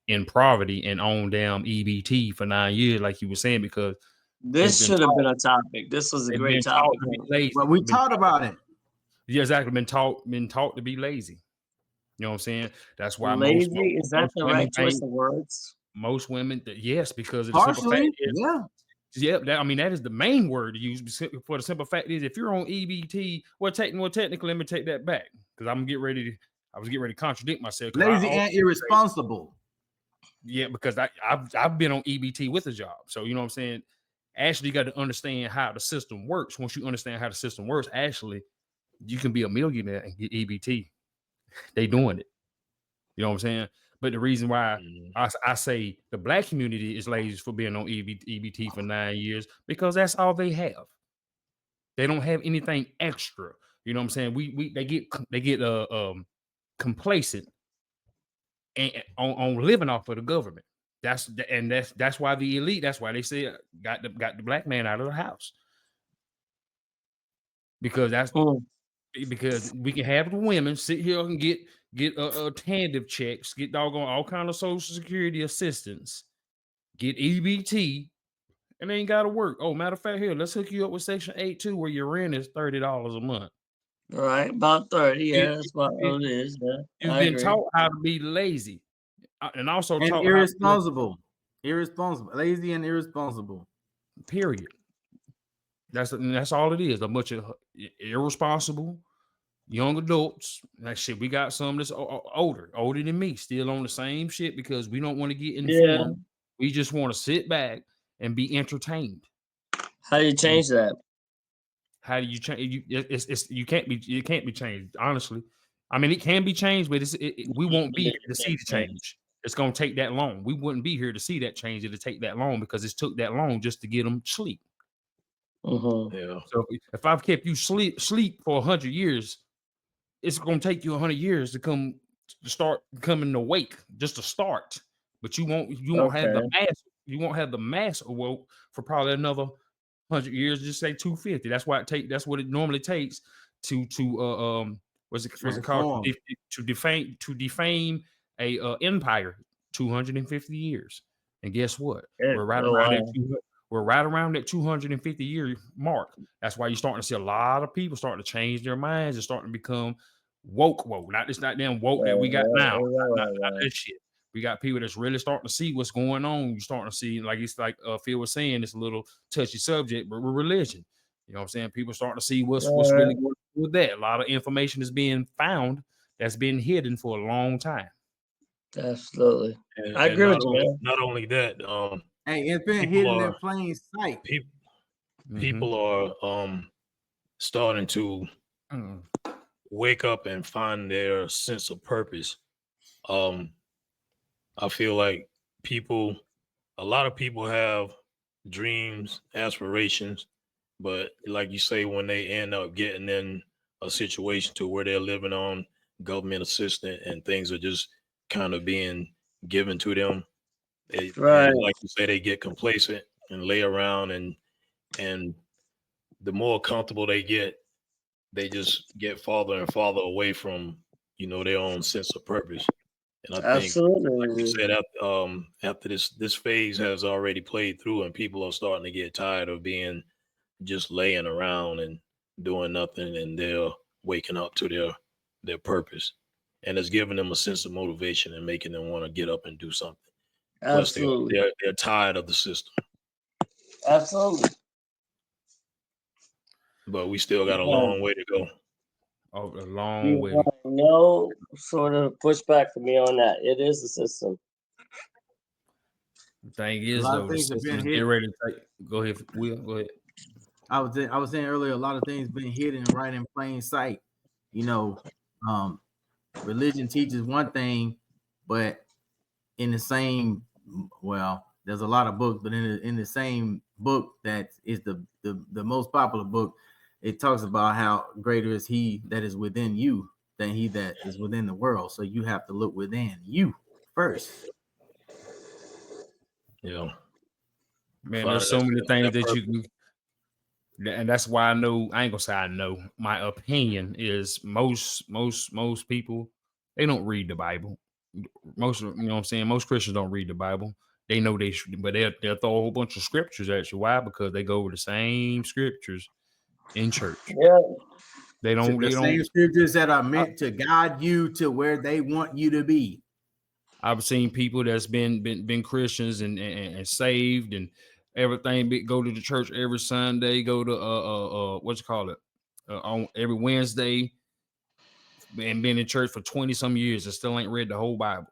in poverty and on damn EBT for 9 years, like you were saying, because this should have been a topic. This was a great topic. To be lazy. But we talked about it. Yeah, exactly. Been taught to be lazy. You know what I'm saying? That's why lazy is that the right choice of words? Most women, yes, because of the simple fact is, that is the main word to use. For the simple fact is, if you're on EBT, technically, let me take that back because I was getting ready to contradict myself. Lazy and irresponsible. Yeah, because I've been on EBT with a job, so you know what I'm saying. Actually, you got to understand how the system works. Once you understand how the system works, actually, you can be a millionaire and get EBT. They doing it. You know what I'm saying? But the reason why I say the black community is lazy for being on EBT for 9 years, because that's all they have. They don't have anything extra. You know what I'm saying? They get complacent and on living off of the government. That's why the elite. That's why they say got the black man out of the house, because because we can have the women sit here and get tandem checks, get doggone all kind of social security assistance, get EBT, and they ain't got to work. Oh, matter of fact, here, let's hook you up with Section 8 too, where your rent is $30 a month. All right, about 30. Yeah, that's what it is. Yeah, you've been taught how to be lazy, and also taught irresponsible, lazy and irresponsible. Period. That's all it is. A bunch of irresponsible young adults. Like shit, we got some that's older than me, still on the same shit because we don't want to get informed. Yeah. We just want to sit back and be entertained. How do you change that? How do you change? You can't be changed. Honestly, I mean it can be changed, but we won't be here to see the change. It's gonna take that long. We wouldn't be here to see that change. It'll take that long because it took that long just to get them sleep. Yeah. So if I've kept you sleep for 100 years, it's gonna take you 100 years to start coming awake, just to start. But you won't have the mass. You won't have the mass awoke for probably another 100 years. Just say 250. That's why that's what it normally takes to what's it called? To defame a empire. 250 years. And guess what? We're right around that 250 year mark. That's why you're starting to see a lot of people starting to change their minds and starting to become woke. Not damn woke that we got now. Not this shit. We got people that's really starting to see what's going on. You're starting to see, like Phil was saying, it's a little touchy subject, but with religion. You know what I'm saying? People starting to see what's really going on with that. A lot of information is being found that's been hidden for a long time. Absolutely. I agree with you, man. Not only that, hey, it's been hidden in plain sight. People are starting to wake up and find their sense of purpose. I feel like a lot of people have dreams, aspirations, but like you say, when they end up getting in a situation to where they're living on government assistance and things are just kind of being given to them, right? Like you say, they get complacent and lay around, and the more comfortable they get, they just get farther and farther away from their own sense of purpose. And I think, like you said, after this phase has already played through, and people are starting to get tired of being just laying around and doing nothing, and they're waking up to their purpose, and it's giving them a sense of motivation and making them want to get up and do something. Absolutely. Plus, they're tired of the system. Absolutely. But we still got a long way to go. Oh, a long way. No sort of pushback for me on that. It is the system. The thing is, though, the system get ready to take. Go ahead, Will. Go ahead. I was saying earlier, a lot of things been hidden right in plain sight. Religion teaches one thing, but in the same, there's a lot of books, but in the same book that is the most popular book, it talks about how greater is he that is within you than he that is within the world. So you have to look within you first. Yeah. Man, there's so many things that you can, and that's why I know, I ain't gonna say I know, my opinion is most people, They don't read the Bible. Most, you know what I'm saying? Most Christians don't read the Bible. They know they should, but they'll throw a whole bunch of scriptures at you. Why? Because they go over the same scriptures in church. Yeah. They don't. The They same don't. scriptures that are meant to guide you to where they want you to be. I've seen people that's been Christians and saved and everything. Go to the church every Sunday. Go to what you call it on every Wednesday, and been in church for 20 some years and still ain't read the whole Bible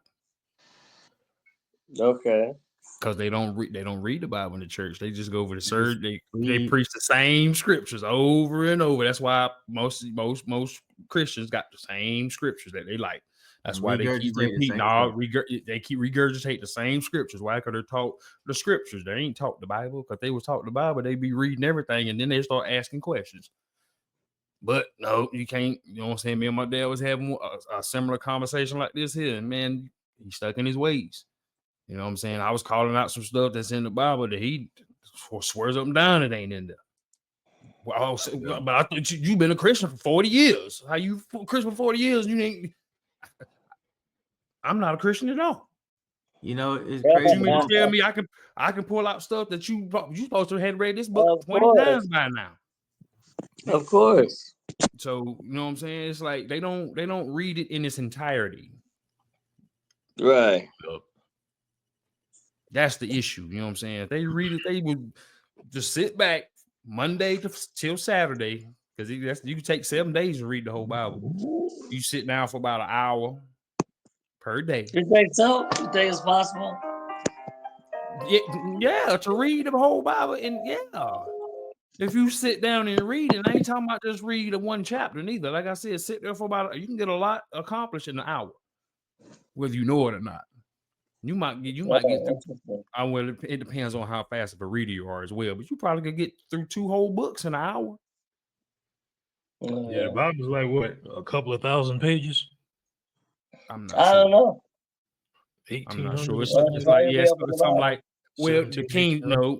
Okay. because they don't read the Bible in the church. They just go over the church. They preach the same scriptures over and over. That's why most Christians got the same scriptures that they like. That's why they keep repeating. They keep regurgitating the same scriptures. Why? Because they're taught the scriptures. They ain't taught the Bible. Because they was taught the Bible, they be reading everything, and then they start asking questions. But no, you can't. You know what I'm saying? Me and my dad was having a similar conversation like this here, and man, he's stuck in his ways. You know what I'm saying? I was calling out some stuff that's in the Bible that he swears up and down it ain't in there. Well, but I thought you've been a Christian for 40 years. How you Christian for 40 years? You ain't. I'm not a Christian at all. You know, it's Yeah, crazy. You mean to tell me I can pull out stuff that you supposed to have read this book Of 20 course. times by now? Of course. So you know what I'm saying? It's like they don't read it in its entirety. Right. That's the issue. You know what I'm saying? If they read it, they would just sit back Monday till Saturday, because you can take 7 days to read the whole Bible. You sit down for about an hour per day. You think so? You think it's possible? Yeah, to read the whole Bible. And yeah, if you sit down and read it, I ain't talking about just read a one chapter neither. Like I said, sit there for about, you can get a lot accomplished in an hour, whether you know it or not. You might get through. Well, it depends on how fast of a reader you are as well, but you probably could get through 2 whole books in an hour. Yeah, the Bible's like what, a couple of thousand pages? I'm not I sure. don't know. I'm not sure. It's Yeah, like, yeah, yes, something like, well, the 17, King, no.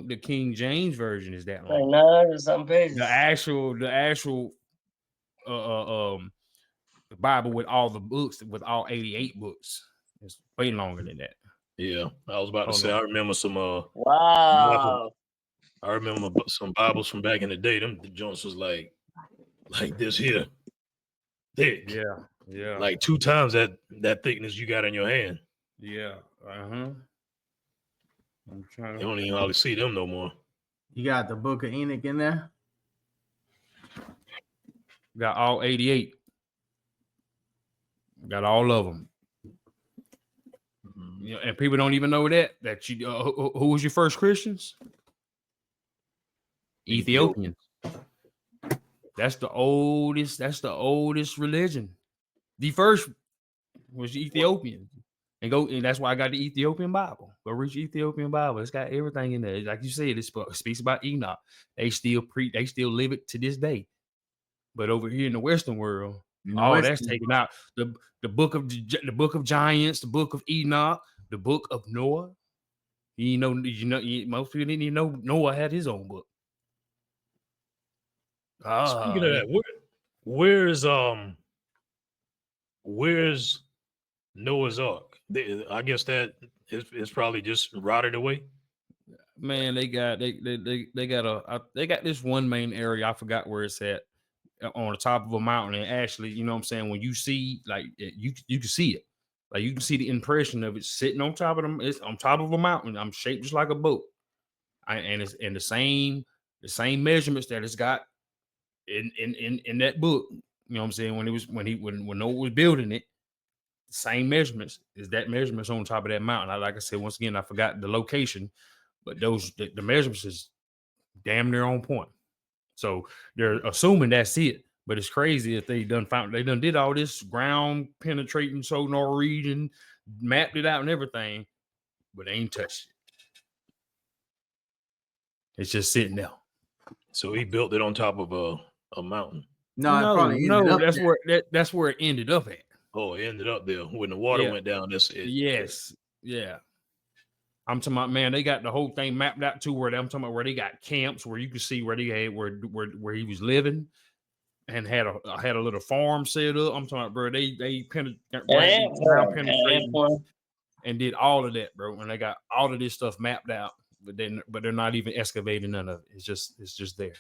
The King James version is that like long. 900 some pages. The actual the Bible with all the books, with all 88 books, is way longer than that. Yeah, I was about to say, no. I remember some Wow. I remember some Bibles from back in the day. Them joints was like this here, thick. Yeah. Like 2 times that thickness you got in your hand. Yeah. I'm trying You to. don't even hardly see them no more. You got the Book of Enoch in there. Got all 88. Got all of them. You know, and people don't even know that you who was your first Christians? Ethiopians. That's the oldest religion. The first was Ethiopian. And that's why I got the Ethiopian Bible. Go read your Ethiopian Bible. It's got everything in there. Like you said, it speaks about Enoch. They still live it to this day. But over here in the Western world, that's taken out. The book of Giants, the book of Enoch, the book of Noah. Most people didn't even know Noah had his own book. Speaking of that, where's Noah's Ark? I guess that it's probably just rotted away. Man, they got this one main area. I forgot where it's at, on the top of a mountain. And actually, you know what I'm saying, when you see, like, you can see it. Like, you can see the impression of it sitting on top of them. It's on top of a mountain. I'm shaped just like a boat. And it's in the same measurements that it's got in that book. You know what I'm saying? When Noah was building it, the same measurements is that measurements on top of that mountain. Like I said, once again, I forgot the location, but the measurements is damn near on point. So they're assuming that's it. But it's crazy if they done did all this ground penetrating sonar reading, mapped it out and everything, but they ain't touched it. It's just sitting there. So he built it on top of a mountain. No, that's where it ended up at. Oh, it ended up there when the water went down. That's it. Yes, yeah. I'm talking about, man, they got the whole thing mapped out to where I'm talking about where they got camps where you can see where they had where he was living. and had a little farm set up. I'm talking about, bro. They penetrated and did all of that, bro. And they got all of this stuff mapped out, but they're not even excavating none of it. It's just there.